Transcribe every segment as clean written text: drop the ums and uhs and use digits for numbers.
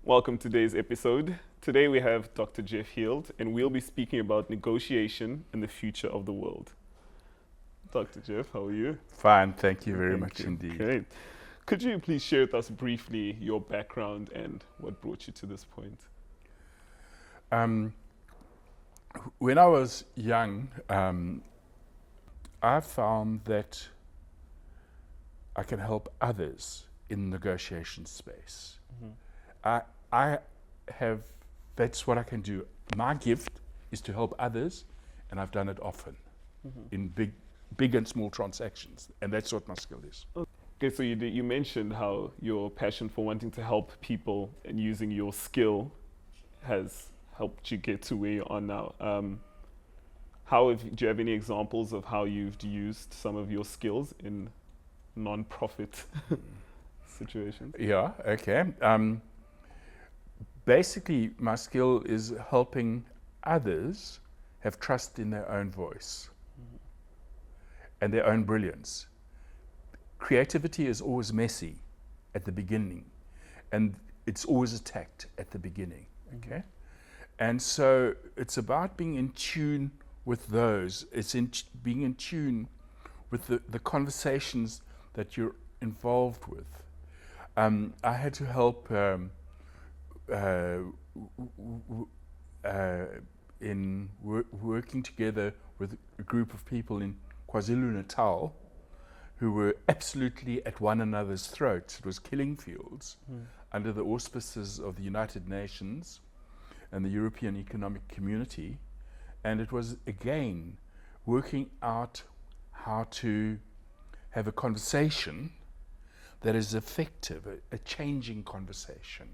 Welcome to today's episode. Today we have Dr. Geoff Heald, and we'll be speaking about negotiation and the future of the world. Dr. Geoff, how are you? Fine, thank you very Thank much you. indeed. Great. Could you please share with us briefly your background and what brought you to this point? When I was young, I found that I can help others in negotiation space. That's what I can do. My gift is to help others, and I've done it often in big and small transactions, and that's what my skill is. Okay, so you mentioned how your passion for wanting to help people and using your skill has helped you get to where you are now. Do you have any examples of how you've used some of your skills in non-profit situations? Yeah, okay. Basically, my skill is helping others have trust in their own voice and their own brilliance. Creativity is always messy at the beginning, and it's always attacked at the beginning, okay? And so it's about being in tune with those. It's being in tune with the conversations that you're involved with. I had to help in working together with a group of people in KwaZulu-Natal who were absolutely at one another's throats. It was killing fields under the auspices of the United Nations and the European Economic Community. And it was, again, working out how to have a conversation that is effective, a changing conversation.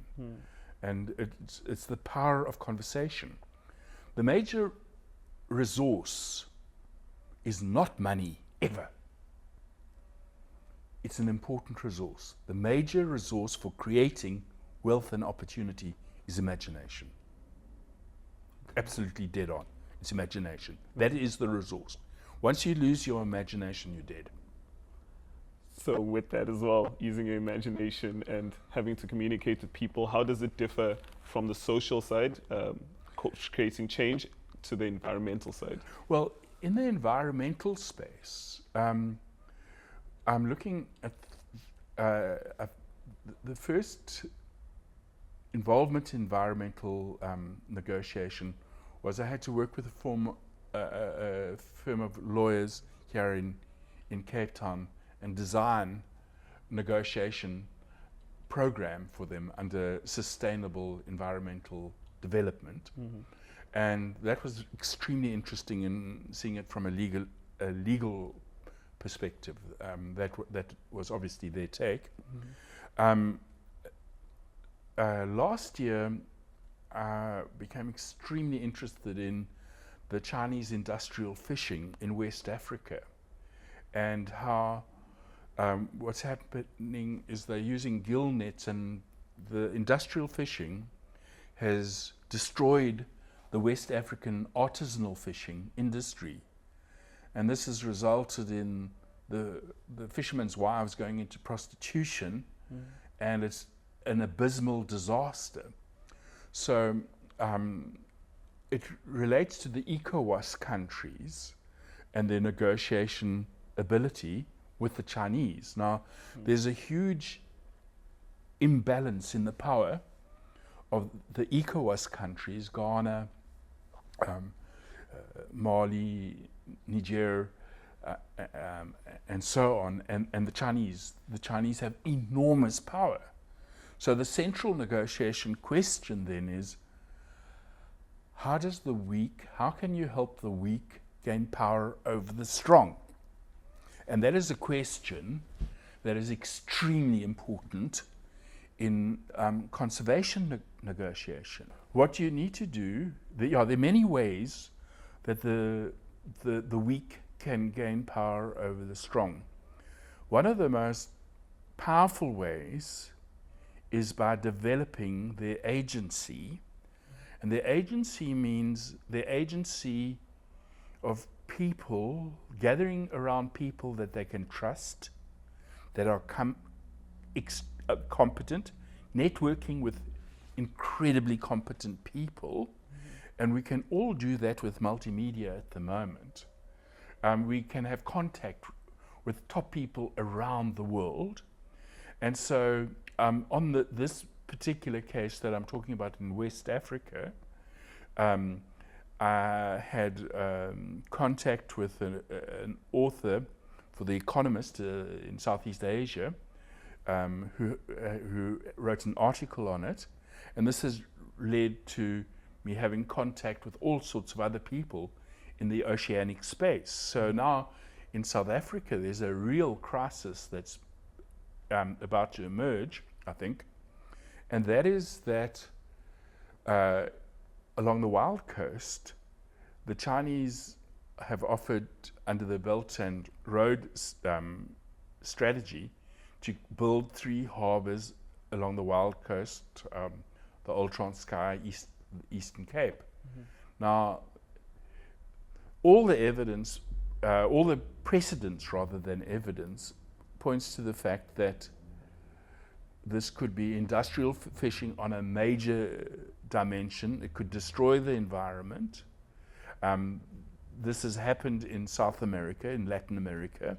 And it's the power of conversation. The major resource is not money, ever. It's an important resource. The major resource for creating wealth and opportunity is imagination. Absolutely dead on. It's imagination. That is the resource. Once you lose your imagination, you're dead. So with that as well, using your imagination and having to communicate with people, how does it differ from the social side, creating change, to the environmental side? Well, in the environmental space, I'm looking at the first involvement in environmental negotiation was I had to work with a firm of lawyers here in Cape Town and design negotiation program for them under sustainable environmental development. And that was extremely interesting in seeing it from a legal perspective. That was obviously their take. Last year, I became extremely interested in the Chinese industrial fishing in West Africa, and how what's happening is they're using gill nets, and the industrial fishing has destroyed the West African artisanal fishing industry. And this has resulted in the fishermen's wives going into prostitution, and it's an abysmal disaster. So it relates to the ECOWAS countries and their negotiation ability with the Chinese. Now, there's a huge imbalance in the power of the ECOWAS countries, Ghana, Mali, Niger, and so on, and the Chinese. The Chinese have enormous power. So the central negotiation question then is, how can you help the weak gain power over the strong? And that is a question that is extremely important in conservation negotiation. What you need to do, there are many ways that the weak can gain power over the strong. One of the most powerful ways is by developing their agency. And their agency means the agency of people, gathering around people that they can trust, that are competent, networking with incredibly competent people, and we can all do that with multimedia at the moment. We can have contact with top people around the world. And so on this particular case that I'm talking about in West Africa, I had contact with an author for The Economist in Southeast Asia, who wrote an article on it. And this has led to me having contact with all sorts of other people in the oceanic space. So now in South Africa, there's a real crisis that's about to emerge, I think. And that is that along the Wild Coast, the Chinese have offered, under the Belt and Road strategy, to build 3 harbors along the Wild Coast, the Old Transkei, Eastern Cape. Now, all the evidence, all the precedents rather than evidence, points to the fact that this could be industrial fishing on a major dimension. It could destroy the environment. This has happened in South America, in Latin America,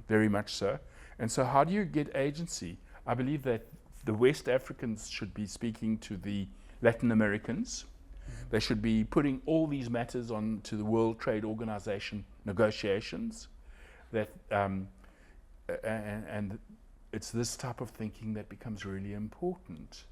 very much so. And so how do you get agency? I believe that the West Africans should be speaking to the Latin Americans. They should be putting all these matters on to the World Trade Organization negotiations. That and it's this type of thinking that becomes really important.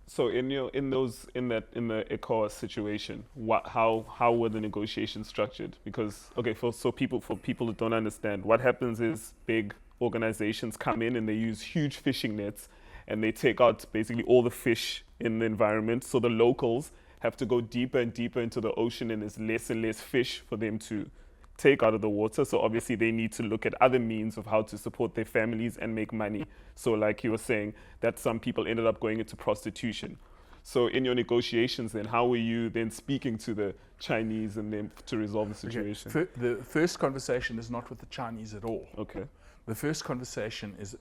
So in the ECOWAS situation, how were the negotiations structured? Because for people that don't understand, what happens is big organizations come in and they use huge fishing nets and they take out basically all the fish in the environment. So the locals have to go deeper and deeper into the ocean, and there's less and less fish for them to take out of the water. So obviously they need to look at other means of how to support their families and make money. So like you were saying, that some people ended up going into prostitution. So in your negotiations then, how were you then speaking to the Chinese and then to resolve the situation? Okay. The first conversation is not with the Chinese at all. Okay. The first conversation is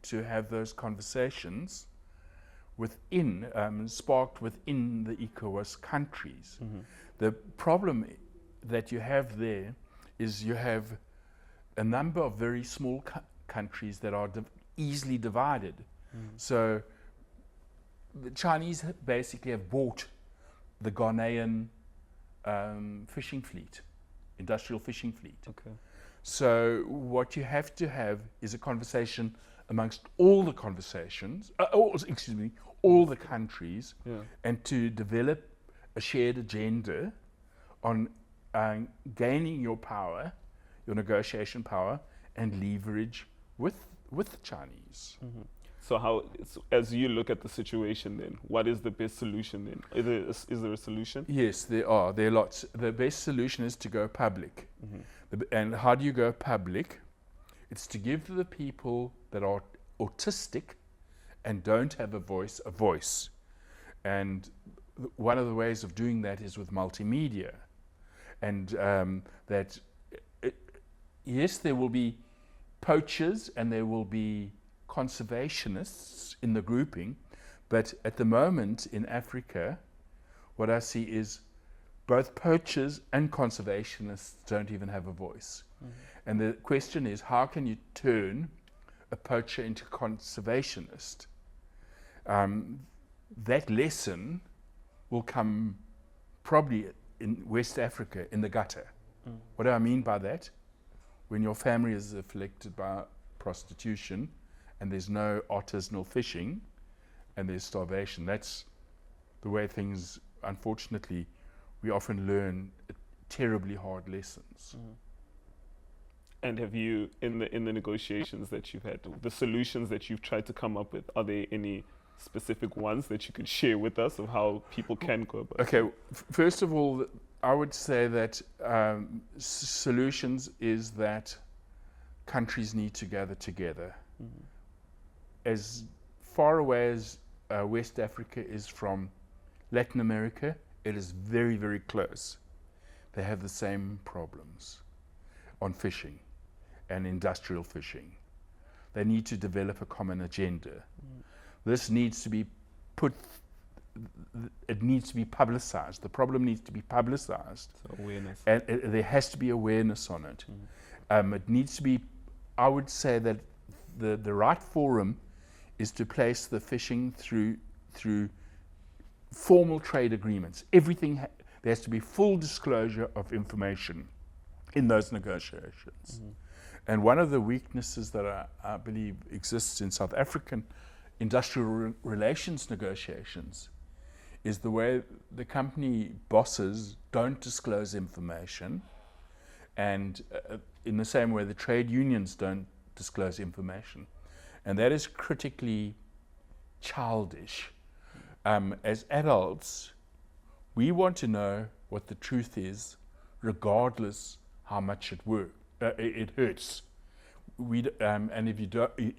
to have those conversations sparked within the ECOWAS countries. The problem that you have there is you have a number of very small countries that are easily divided. So the Chinese basically have bought the Ghanaian fishing fleet, industrial fishing fleet. Okay. So what you have to have is a conversation amongst all the all the countries, and to develop a shared agenda on gaining your power, your negotiation power, and leverage with the Chinese. So as you look at the situation then, what is the best solution then? Is there a solution? Yes, there are lots. The best solution is to go public. And how do you go public? It's to give the people that are autistic and don't have a voice. And one of the ways of doing that is with multimedia. And yes, there will be poachers and there will be conservationists in the grouping, but at the moment in Africa, what I see is both poachers and conservationists don't even have a voice. And the question is, how can you turn a poacher into a conservationist? That lesson will come probably in West Africa, in the gutter. What do I mean by that? When your family is afflicted by prostitution and there's no artisanal fishing and there's starvation, that's the way things, unfortunately, we often learn terribly hard lessons. And have you, in the negotiations that you've had, the solutions that you've tried to come up with, are there any specific ones that you could share with us of how people can go about it? Okay, first of all, I would say that solutions is that countries need to gather together. As far away as West Africa is from Latin America, it is very, very close. They have the same problems on fishing and industrial fishing. They need to develop a common agenda. This needs to be put it needs to be publicized. The problem needs to be publicized. So awareness. And there has to be awareness on it. It needs to be, I would say that the right forum is to place the fishing through formal trade agreements. Everything, there has to be full disclosure of information in those negotiations. And one of the weaknesses that I believe exists in South African industrial relations negotiations is the way the company bosses don't disclose information, and in the same way the trade unions don't disclose information. And that is critically childish. As adults, we want to know what the truth is, regardless how much it hurts. And if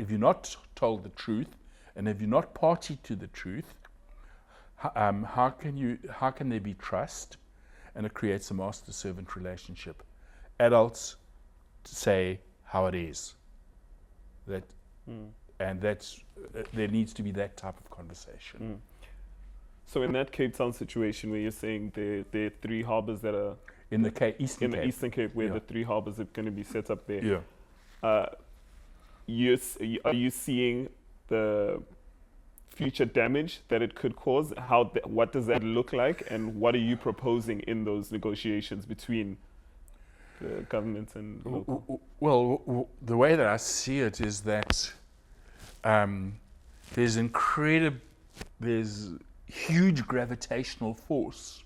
you're not told the truth, and if you're not party to the truth, how can there be trust? And it creates a master-servant relationship. Adults say how it is. And that's there needs to be that type of conversation. So in that Cape Town situation where you're saying there are 3 harbors that are in the Eastern Cape, where the 3 harbors are going to be set up there. Yeah. Are you seeing the future damage that it could cause? What does that look like, and what are you proposing in those negotiations between the government and local? Well, the way that I see it is that there's huge gravitational force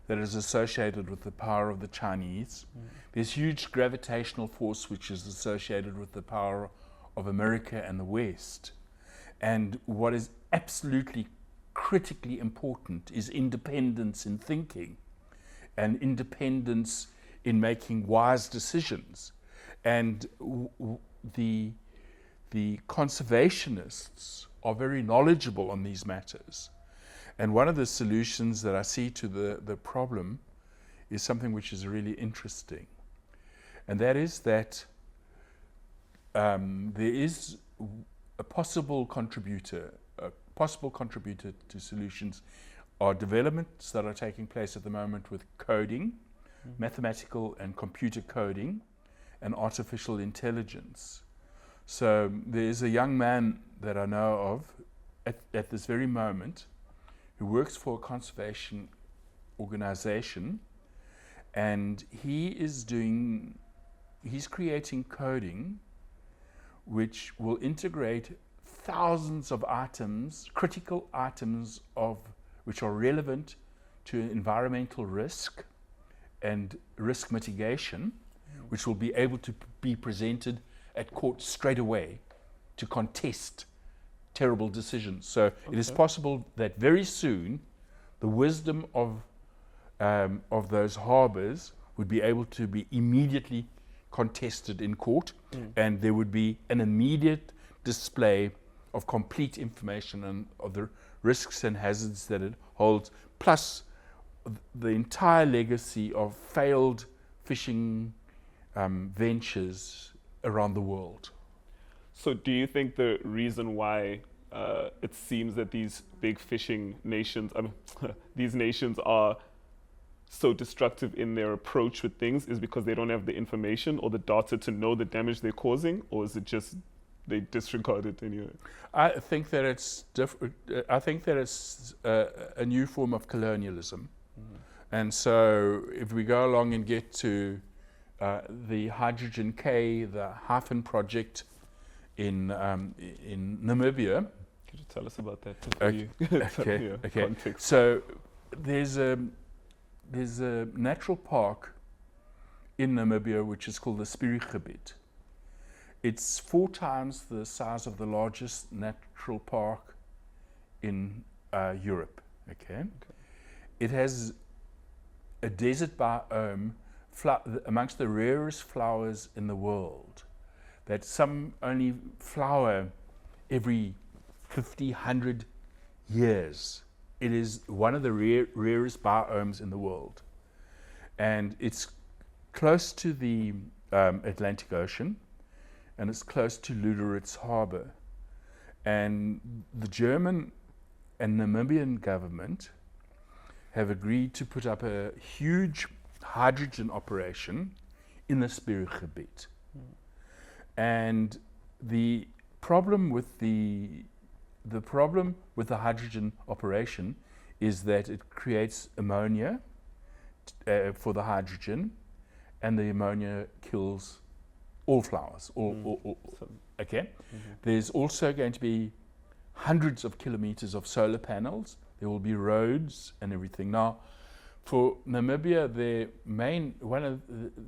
that is associated with the power of the Chinese. There's huge gravitational force which is associated with the power of America and the West. And what is absolutely critically important is independence in thinking and independence in making wise decisions. And the conservationists are very knowledgeable on these matters. And one of the solutions that I see to the problem is something which is really interesting. And that is that there is a possible contributor to solutions are developments that are taking place at the moment with coding, mathematical and computer coding, and artificial intelligence. So there is a young man that I know of at this very moment who works for a conservation organization, and he's creating coding which will integrate thousands of items, critical items which are relevant to environmental risk and risk mitigation, which will be able to be presented at court straight away to contest terrible decisions. So it is possible that very soon the wisdom of those harbors would be able to be immediately contested in court, and there would be an immediate display of complete information and of the risks and hazards that it holds, plus the entire legacy of failed fishing ventures around the world. So do you think the reason why it seems that these big fishing nations, these nations are so destructive in their approach with things is because they don't have the information or the data to know the damage they're causing, or is it just they disregard it anyway? I think that it's different. I think that it's a new form of colonialism. And so if we go along and get to the Hydrogen K, the Hyphen project in Namibia. Could you tell us about that? Okay. Context. So there's a natural park in Namibia which is called the Spiegelgebied. It's 4 times the size of the largest natural park in Europe. Okay. It has a desert biome amongst the rarest flowers in the world, that some only flower every 50, 100 years. It is one of the rarest biomes in the world. And it's close to the Atlantic Ocean, and it's close to Lüderitz Harbor. And the German and Namibian government have agreed to put up a huge hydrogen operation in the Spiegelgebied. And the problem with the hydrogen operation is that it creates ammonia for the hydrogen, and the ammonia kills all flowers. Okay. There's also going to be hundreds of kilometers of solar panels. There will be roads and everything. Now, for Namibia,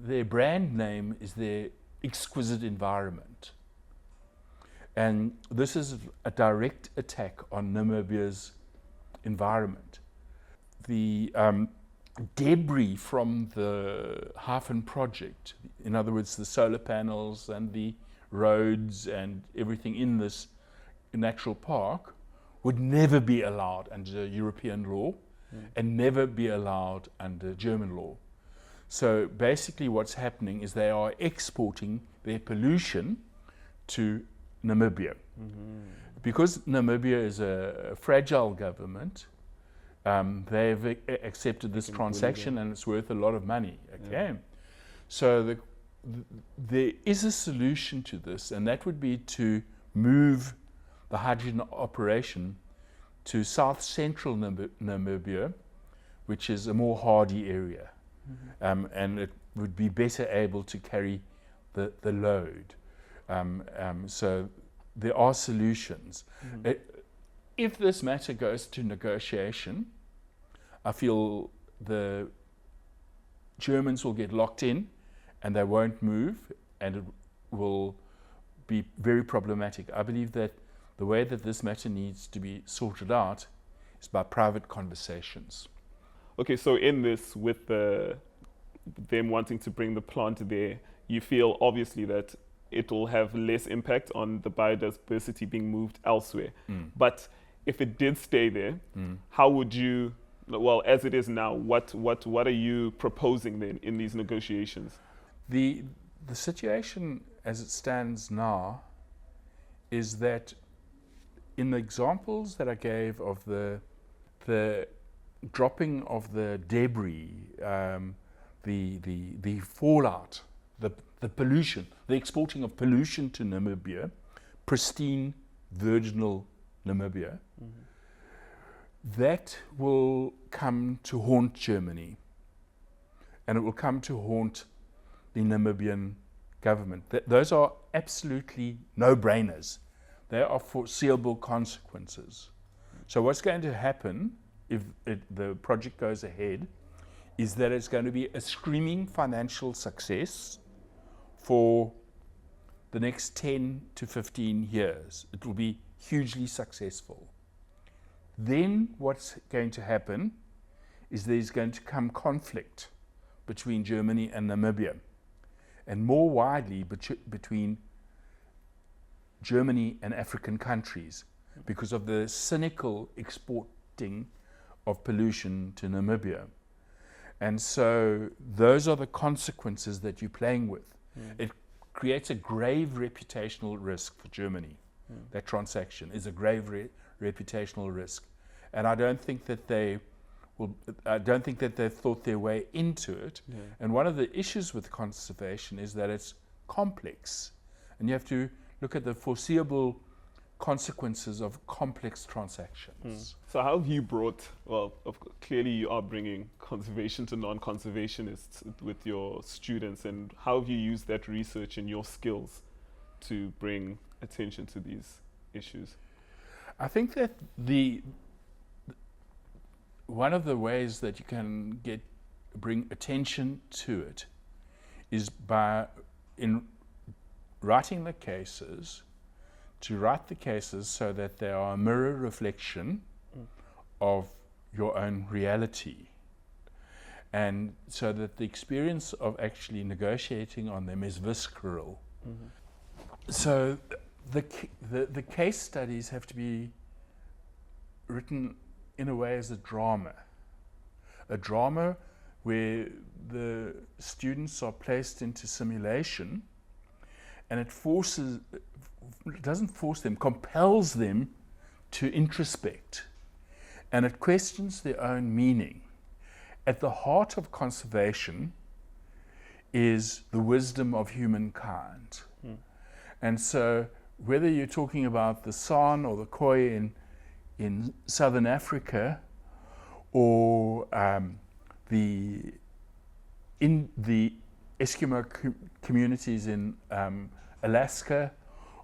their brand name is their exquisite environment. And this is a direct attack on Namibia's environment. The debris from the Hafen project, in other words, the solar panels and the roads and everything in this natural park, would never be allowed under European law and never be allowed under German law. So basically what's happening is they are exporting their pollution to Namibia. Because Namibia is a fragile government, they've accepted this transaction and it's worth a lot of money. Okay, so there is a solution to this, and that would be to move the hydrogen operation to south central Namibia, which is a more hardy area, and it would be better able to carry the load. So there are solutions. If this matter goes to negotiation, I feel the Germans will get locked in and they won't move, and it will be very problematic. I believe that the way that this matter needs to be sorted out is by private conversations. Okay, so in this, with them wanting to bring the plant there, you feel obviously that it will have less impact on the biodiversity being moved elsewhere. But if it did stay there, how would you, well, as it is now, what are you proposing then in these negotiations? The situation as it stands now is that in the examples that I gave of the dropping of the debris, the fallout, the pollution, the exporting of pollution to Namibia, pristine, virginal Namibia, that will come to haunt Germany, and it will come to haunt the Namibian government. Those are absolutely no-brainers. They are foreseeable consequences. So what's going to happen if the project goes ahead is that it's going to be a screaming financial success for the next 10 to 15 years. It will be hugely successful. Then what's going to happen is there's going to come conflict between Germany and Namibia, and more widely between Germany and African countries, because of the cynical exporting of pollution to Namibia. And so those are the consequences that you're playing with. It creates a grave reputational risk for Germany. That transaction is a grave reputational risk. And I don't think that they've thought their way into it. And one of the issues with conservation is that it's complex, and you have to look at the foreseeable consequences of complex transactions. So how have you brought, well, clearly you are bringing conservation to non-conservationists with your students, and how have you used that research and your skills to bring attention to these issues? I think that one of the ways that you can bring attention to it is in writing the cases, to write the cases so that they are a mirror reflection of your own reality, and so that the experience of actually negotiating on them is visceral. So the case studies have to be written in a way as a drama where the students are placed into simulation, and it doesn't force them, compels them to introspect and it questions their own meaning. At the heart of conservation is the wisdom of humankind. And so whether you're talking about the San or the Khoi in southern Africa, or the Eskimo communities in Alaska,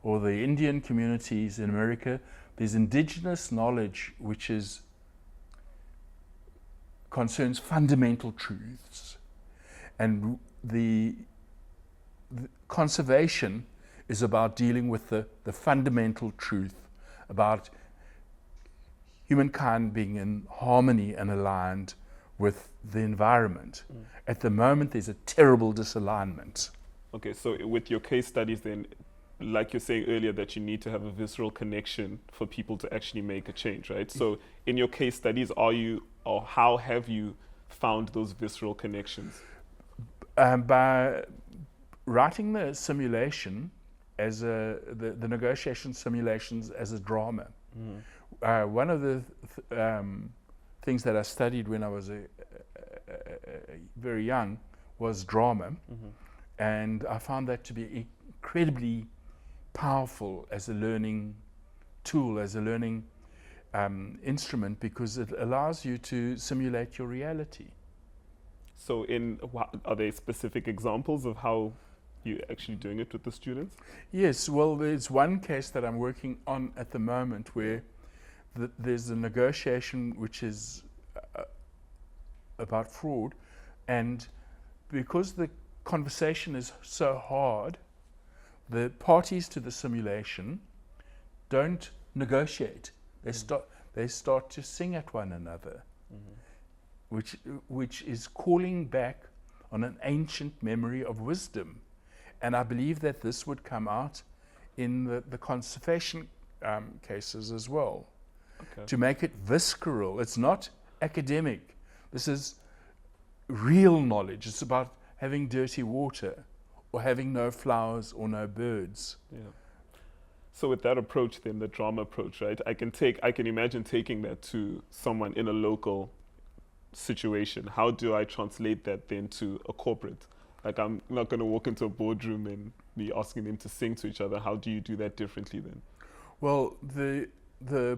or the Indian communities in America, there's indigenous knowledge which concerns fundamental truths. And the conservation is about dealing with the fundamental truth about humankind being in harmony and aligned with the environment. At the moment, there's a terrible disalignment. Okay, so with your case studies then, like you're saying earlier, that you need to have a visceral connection for people to actually make a change, right? So in your case studies, how have you found those visceral connections? By writing the simulation as the negotiation simulations as a drama. One of the things that I studied when I was very young was drama, and I found that to be incredibly powerful as a learning tool, as a learning instrument, because it allows you to simulate your reality. So are there specific examples of how you're actually doing it with the students? Yes, well, there's one case that I'm working on at the moment where there's a negotiation which is about fraud, and because the conversation is so hard, the parties to the simulation don't negotiate. They start to sing at one another, which is calling back on an ancient memory of wisdom. And I believe that this would come out in the conservation cases as well. Okay. To make it visceral. It's not academic. This is real knowledge. It's about having dirty water or having no flowers or no birds. Yeah. So with that approach then, the drama approach, right? I can imagine taking that to someone in a local situation. How do I translate that then to a corporate? Like, I'm not going to walk into a boardroom and be asking them to sing to each other. How do you do that differently then? Well, the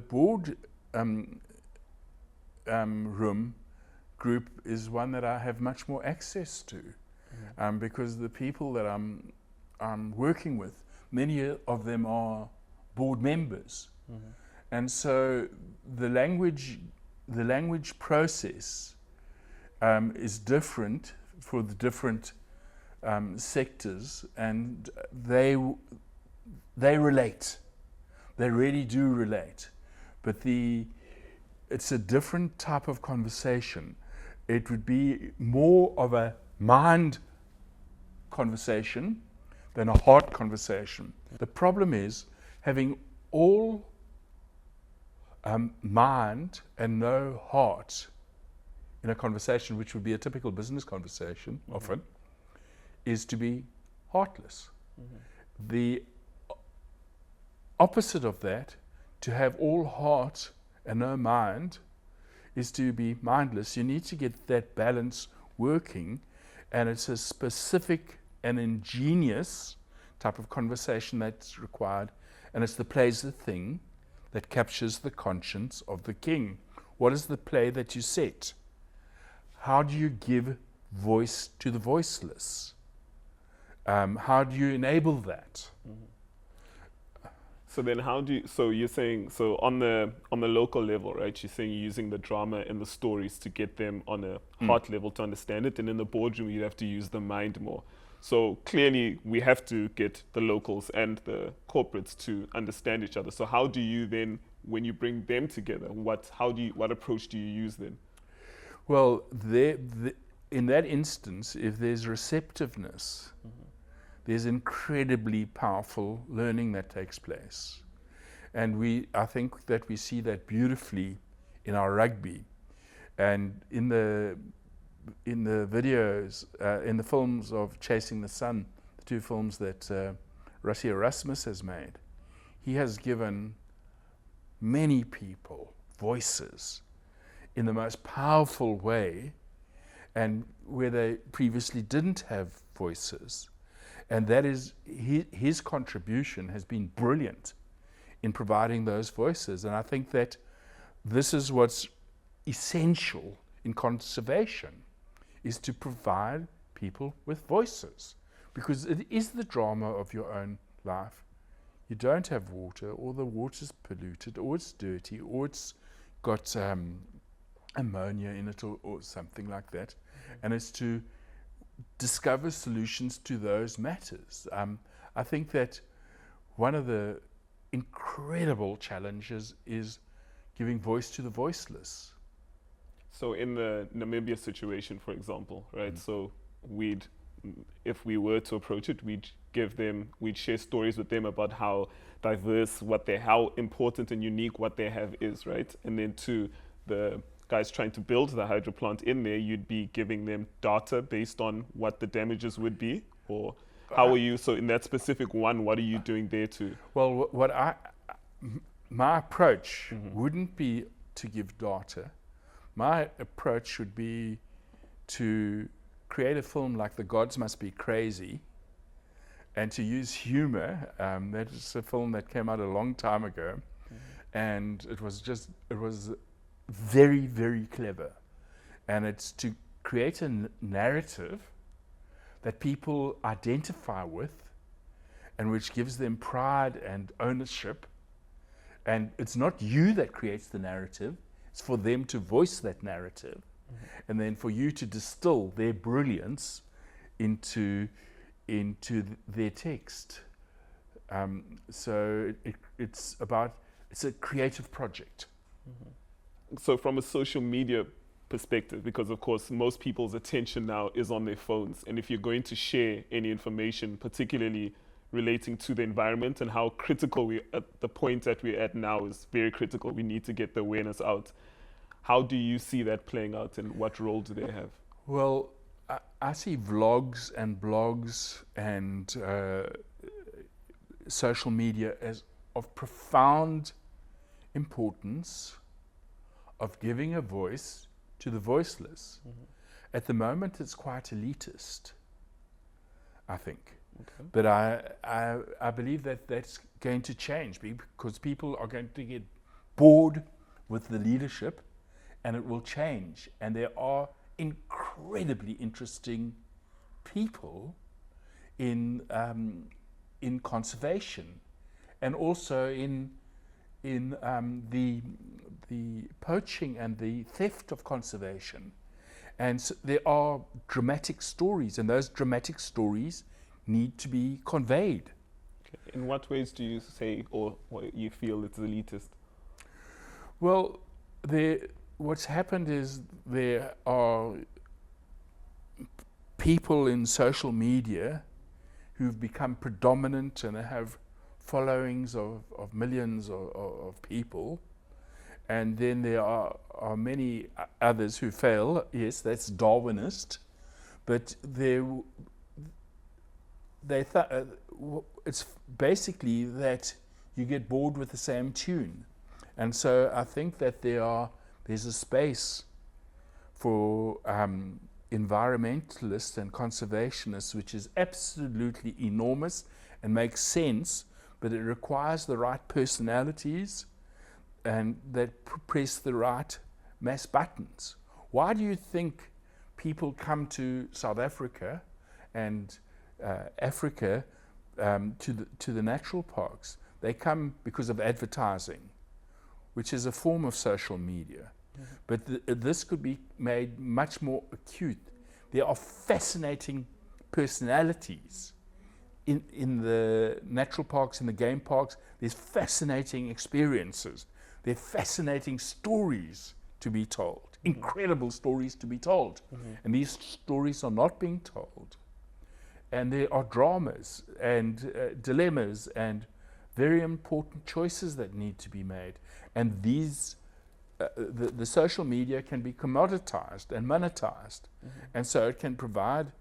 board room group is one that I have much more access to, because the people that I'm working with, many of them are board members, and so the language process is different for the different sectors, and they relate. They really do relate, but it's a different type of conversation. It would be more of a mind conversation than a heart conversation. The problem is having all mind and no heart in a conversation, which would be a typical business conversation often, is to be heartless. The opposite of that, to have all heart and no mind, is to be mindless. You need to get that balance working, and it's a specific and ingenious type of conversation that's required, and it's the play's the thing that captures the conscience of the king. What is the play that you set? How do you give voice to the voiceless? How do you enable that? So then you're saying, so on the local level, right, you're saying you're using the drama and the stories to get them on a heart level to understand it, and in the boardroom you have to use the mind more. So clearly we have to get the locals and the corporates to understand each other. So how do you then, when you bring them together, what approach do you use then? Well, in that instance, if there's receptiveness, there's incredibly powerful learning that takes place. And I think that we see that beautifully in our rugby. And in the videos, in the films of Chasing the Sun, the two films that Rassie Erasmus has made, he has given many people voices in the most powerful way, and where they previously didn't have voices. And that is, his contribution has been brilliant in providing those voices. And I think that this is what's essential in conservation, is to provide people with voices, because it is the drama of your own life. You don't have water, or the water's polluted, or it's dirty, or it's got ammonia in it, or something like that. And it's to discover solutions to those matters. I think that one of the incredible challenges is giving voice to the voiceless. So in the Namibia situation, for example, right? So if we were to approach it, we'd share stories with them about how diverse, how important and unique what they have is, right? And then to the guys trying to build the hydro plant in there, you'd be giving them data based on what the damages would be, or how are you? So in that specific one, what are you doing there to? Well, my approach wouldn't be to give data. My approach would be to create a film like The Gods Must Be Crazy, and to use humor. That is a film that came out a long time ago, and it was very, very clever. And it's to create a narrative that people identify with, and which gives them pride and ownership. And it's not you that creates the narrative, it's for them to voice that narrative, and then for you to distill their brilliance into their text. So it's a creative project. So from a social media perspective, because of course most people's attention now is on their phones, and if you're going to share any information, particularly relating to the environment and how critical at the point that we're at now is very critical, we need to get the awareness out. How do you see that playing out, and what role do they have? Well, I see vlogs and blogs and social media as of profound importance, of giving a voice to the voiceless. At the moment, it's quite elitist, I think. Okay. But I believe that that's going to change, because people are going to get bored with the leadership, and it will change. And there are incredibly interesting people in conservation, and also in the poaching and the theft of conservation. And so there are dramatic stories, and those dramatic stories need to be conveyed. Okay. In what ways do you say, or you feel it's elitist? Well, what's happened is there are people in social media who've become predominant, and they have followings of millions of people. And then there are many others who fail. Yes, that's Darwinist, but it's basically that you get bored with the same tune. And so I think that there's a space for environmentalists and conservationists which is absolutely enormous and makes sense, but it requires the right personalities and that press the right mass buttons. Why do you think people come to South Africa and Africa to the natural parks? They come because of advertising, which is a form of social media. But this could be made much more acute. There are fascinating personalities in the natural parks, in the game parks. There's fascinating experiences. There are fascinating stories to be told, incredible stories to be told. And these stories are not being told. And there are dramas and dilemmas and very important choices that need to be made. And these, the social media can be commoditized and monetized. And so it can provide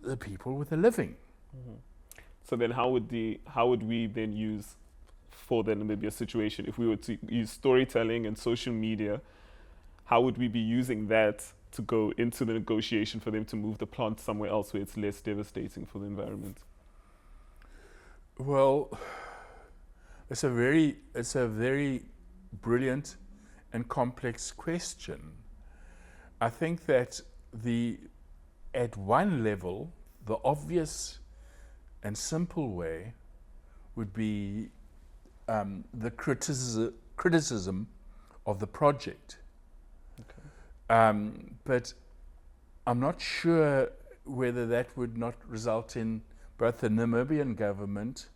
the people with a living. So then how would we then use, for the Namibia situation, if we were to use storytelling and social media how would we be using that to go into the negotiation for them to move the plant somewhere else where it's less devastating for the environment? Well, it's a very brilliant and complex question. I think that at one level, the obvious and simple way would be the criticism of the project. But I'm not sure whether that would not result in both the Namibian government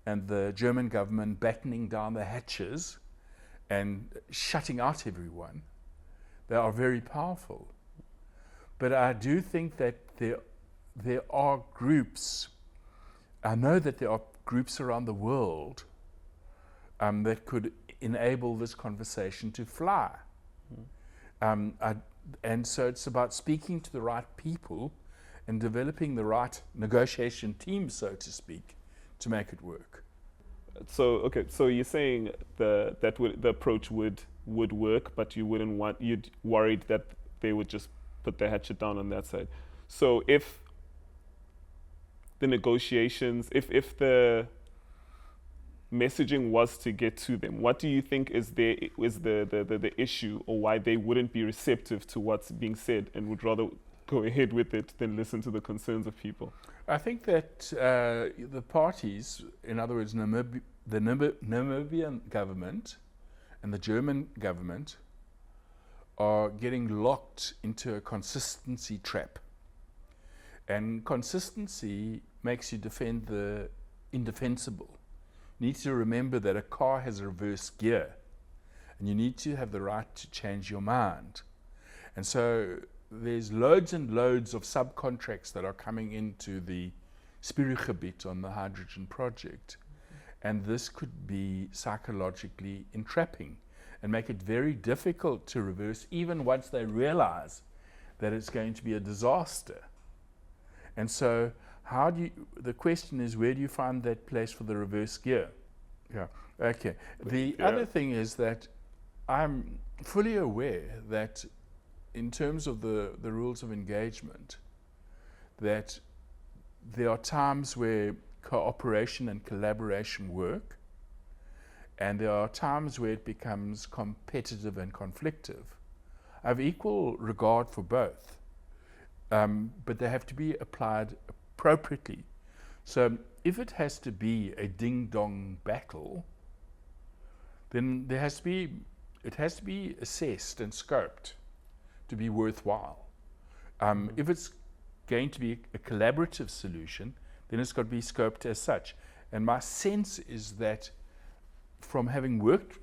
and the German government battening down the hatches and shutting out everyone. They are very powerful. But I do think that there are groups, I know that there are groups around the world that could enable this conversation to fly. And so it's about speaking to the right people and developing the right negotiation team, so to speak, to make it work. So you're saying the approach would work, but you'd worried that they would just put their hatchet down on that side. So if the negotiations, if the messaging was to get to them, what do you think is the issue, or why they wouldn't be receptive to what's being said and would rather go ahead with it than listen to the concerns of people? I think that the parties, in other words, the Namibian government and the German government, are getting locked into a consistency trap. And consistency makes you defend the indefensible. You need to remember that a car has a reverse gear, and you need to have the right to change your mind. And so there's loads and loads of subcontracts that are coming into the Spirugebied on the hydrogen project. And this could be psychologically entrapping and make it very difficult to reverse, even once they realize that it's going to be a disaster. And so the question is, where do you find that place for the reverse gear? Yeah, okay. The other thing is that I'm fully aware that in terms of the rules of engagement, that there are times where cooperation and collaboration work, and there are times where it becomes competitive and conflictive. I have equal regard for both, but they have to be applied appropriately. So if it has to be a ding-dong battle, then it has to be assessed and scoped to be worthwhile. If it's going to be a collaborative solution, then it's got to be scoped as such. And my sense is that from having worked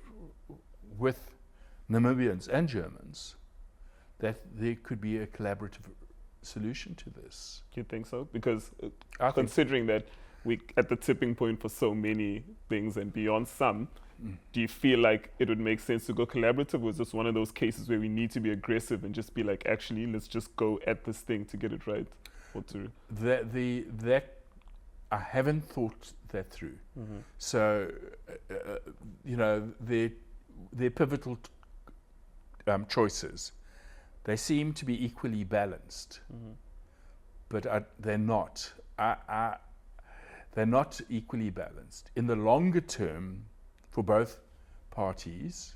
with Namibians and Germans, that there could be a collaborative solution to this. Do you think so? Because considering that we're at the tipping point for so many things and beyond some, do you feel like it would make sense to go collaborative, or is this one of those cases where we need to be aggressive and just be like, actually, let's just go at this thing to get it right? Or to that I haven't thought that through. So, they're pivotal choices. They seem to be equally balanced, but they're not. They're not equally balanced. In the longer term, for both parties,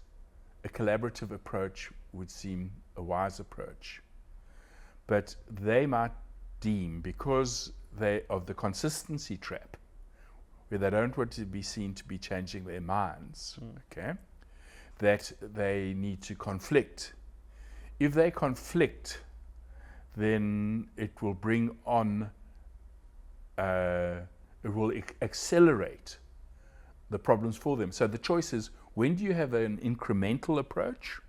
a collaborative approach would seem a wise approach. But they might deem, because of the consistency trap, where they don't want to be seen to be changing their minds, okay, that they need to conflict. If they conflict, then it will bring on, it will accelerate the problems for them. So the choice is, when do you have an incremental approach,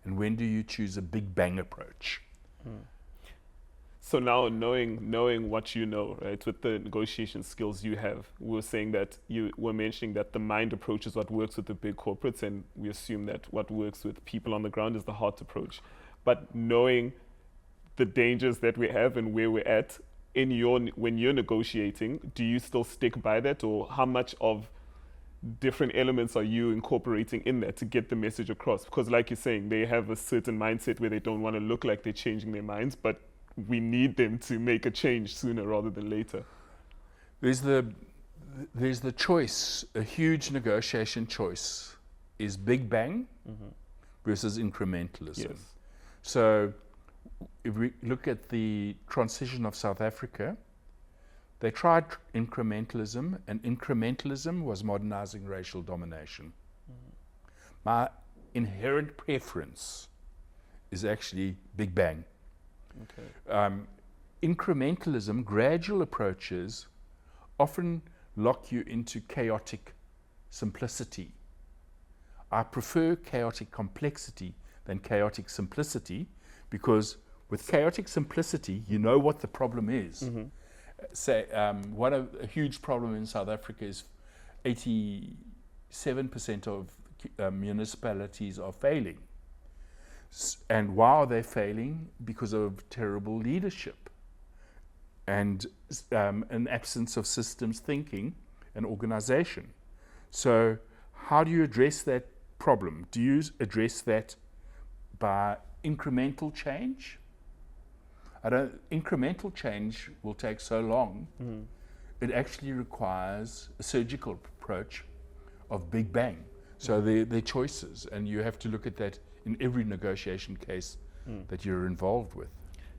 and when do you choose a big bang approach? So now, knowing what you know, right, with the negotiation skills you have, we were saying that you were mentioning that the mind approach is what works with the big corporates, and we assume that what works with people on the ground is the heart approach. But knowing the dangers that we have and where we're at when you're negotiating, do you still stick by that, or how much of different elements are you incorporating in there to get the message across? Because like you're saying, they have a certain mindset where they don't want to look like they're changing their minds, but we need them to make a change sooner rather than later. There's the choice, a huge negotiation choice, is Big Bang versus incrementalism. Yes. So if we look at the transition of South Africa, they tried incrementalism, and incrementalism was modernizing racial domination. My inherent preference is actually Big Bang. Okay. Incrementalism, gradual approaches, often lock you into chaotic simplicity. I prefer chaotic complexity than chaotic simplicity, because with chaotic simplicity, you know what the problem is. Say, a huge problem in South Africa is 87% of municipalities are failing. And why are they failing? Because of terrible leadership and an absence of systems thinking and organization. So how do you address that problem? Do you address that by incremental change? Incremental change will take so long. It actually requires a surgical approach of Big Bang. So they're choices, and you have to look at that in every negotiation case that you're involved with.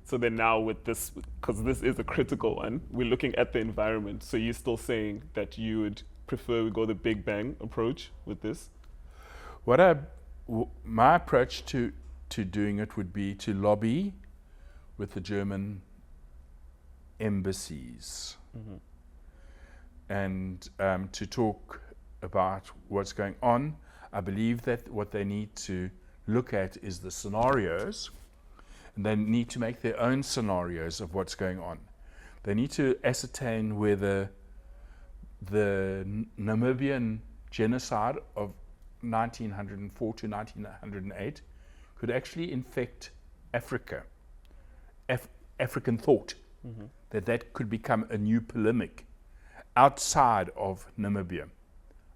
So then now with this, because this is a critical one, we're looking at the environment. So you're still saying that you would prefer we go the Big Bang approach with this? My approach to doing it would be to lobby with the German embassies and to talk about what's going on. I believe that what they need to look at is the scenarios, and they need to make their own scenarios of what's going on. They need to ascertain whether the Namibian genocide of 1904 to 1908 could actually infect Africa, African thought, that could become a new polemic outside of Namibia.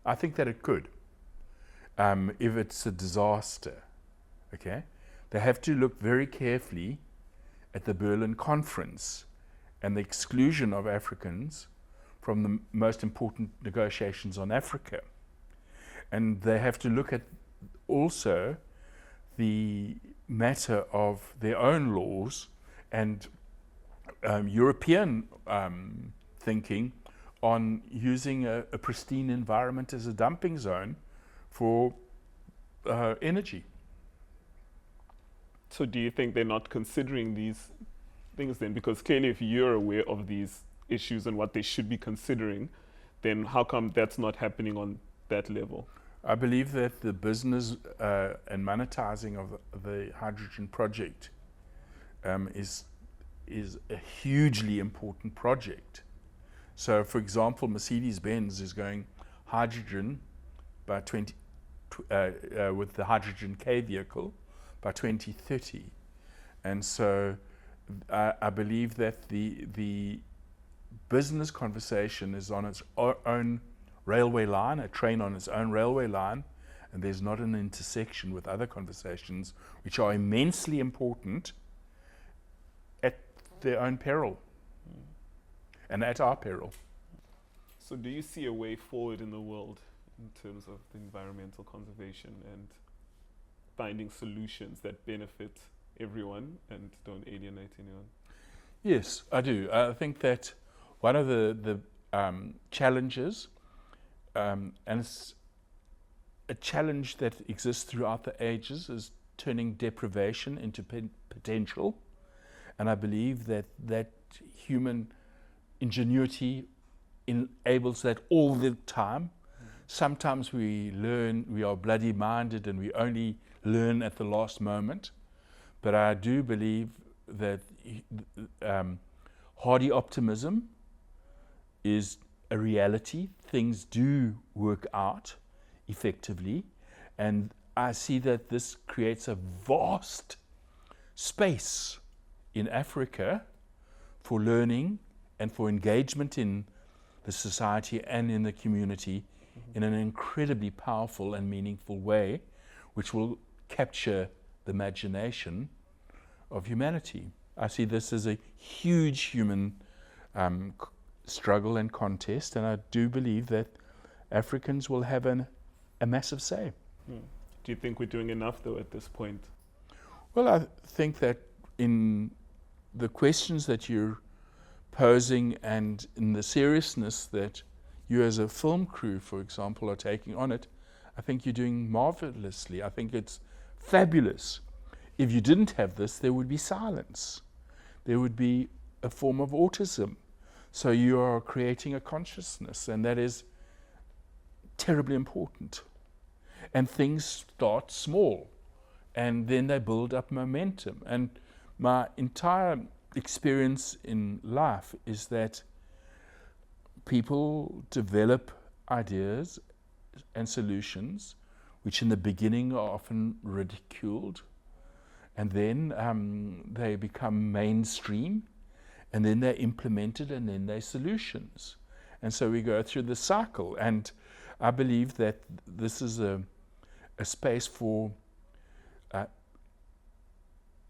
I think that it could, if it's a disaster. Okay, they have to look very carefully at the Berlin Conference and the exclusion of Africans from the most important negotiations on Africa. And they have to look at also the matter of their own laws and European thinking on using a pristine environment as a dumping zone for energy. So do you think they're not considering these things then? Because clearly if you're aware of these issues and what they should be considering, then how come that's not happening on that level? I believe that the business and monetizing of the hydrogen project is a hugely important project. So, for example, Mercedes-Benz is going hydrogen by with the hydrogen K vehicle by 2030, and so I believe that the business conversation is on its own railway line, a train on its own railway line, and there's not an intersection with other conversations which are immensely important at their own peril and at our peril. So do you see a way forward in the world in terms of the environmental conservation and finding solutions that benefit everyone and don't alienate anyone? Yes, I do. I think that one of the challenges, and it's a challenge that exists throughout the ages, is turning deprivation into potential. And I believe that human ingenuity enables that all the time. Sometimes we are bloody minded and we only learn at the last moment. But I do believe that hardy optimism is a reality. Things do work out effectively. And I see that this creates a vast space in Africa for learning and for engagement in the society and in the community in an incredibly powerful and meaningful way, which will capture the imagination of humanity. I see this as a huge human struggle and contest, and I do believe that Africans will have a massive say. Do you think we're doing enough, though, at this point? Well, I think that in the questions that you're posing and in the seriousness that you as a film crew, for example, are taking on it, I think you're doing marvelously. I think it's fabulous. If you didn't have this, there would be silence. There would be a form of autism. So you are creating a consciousness, and that is terribly important. And things start small, and then they build up momentum. And my entire experience in life is that people develop ideas and solutions which in the beginning are often ridiculed, and then they become mainstream, and then they're implemented, and then they're solutions. And so we go through the cycle, and I believe that this is a space for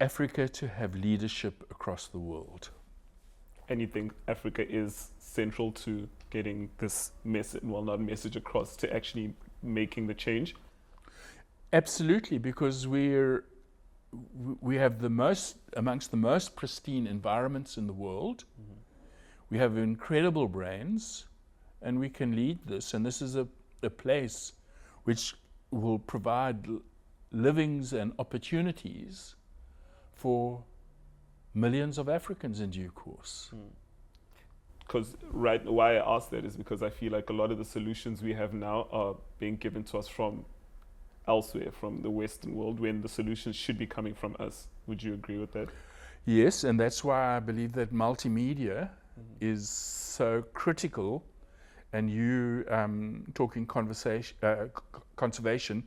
Africa to have leadership across the world. And you think Africa is central to getting this message, well, not message across, to actually making the change? Absolutely, because we have amongst the most pristine environments in the world. Mm-hmm. We have incredible brains, and we can lead this. And this is a place which will provide livings and opportunities for millions of Africans in due course. Because why I ask that is because I feel like a lot of the solutions we have now are being given to us from elsewhere, from the Western world, when the solutions should be coming from us. Would you agree with that? Yes, and that's why I believe that multimedia is so critical. And you talking conservation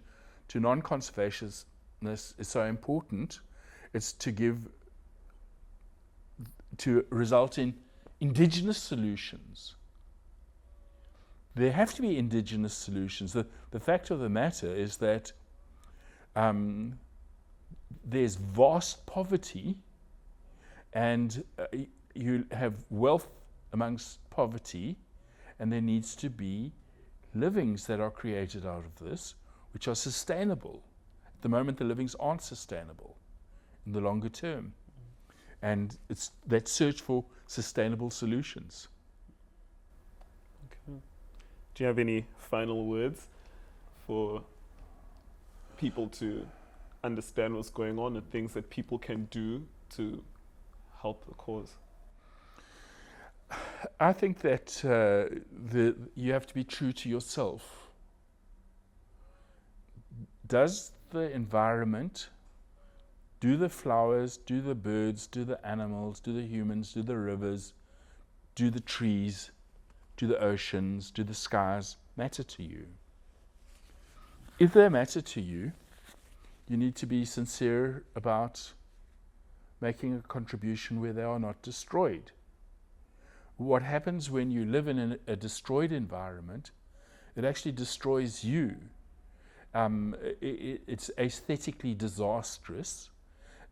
to non-conservationists is so important. It's to result in indigenous solutions. There have to be indigenous solutions. The fact of the matter is that there's vast poverty, and you have wealth amongst poverty, and there needs to be livings that are created out of this, which are sustainable. At the moment, the livings aren't sustainable in the longer term. And it's that search for sustainable solutions. Okay. Do you have any final words for people to understand what's going on and things that people can do to help the cause? I think that you have to be true to yourself. Does the environment, do the flowers, do the birds, do the animals, do the humans, do the rivers, do the trees, do the oceans, do the skies matter to you? If they matter to you, you need to be sincere about making a contribution where they are not destroyed. What happens when you live in a destroyed environment, it actually destroys you. It's aesthetically disastrous,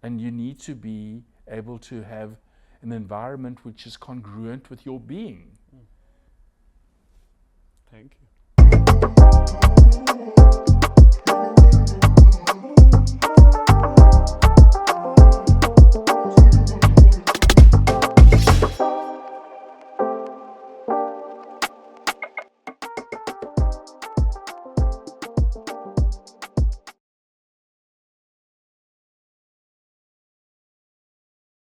and you need to be able to have an environment which is congruent with your being. Thank you.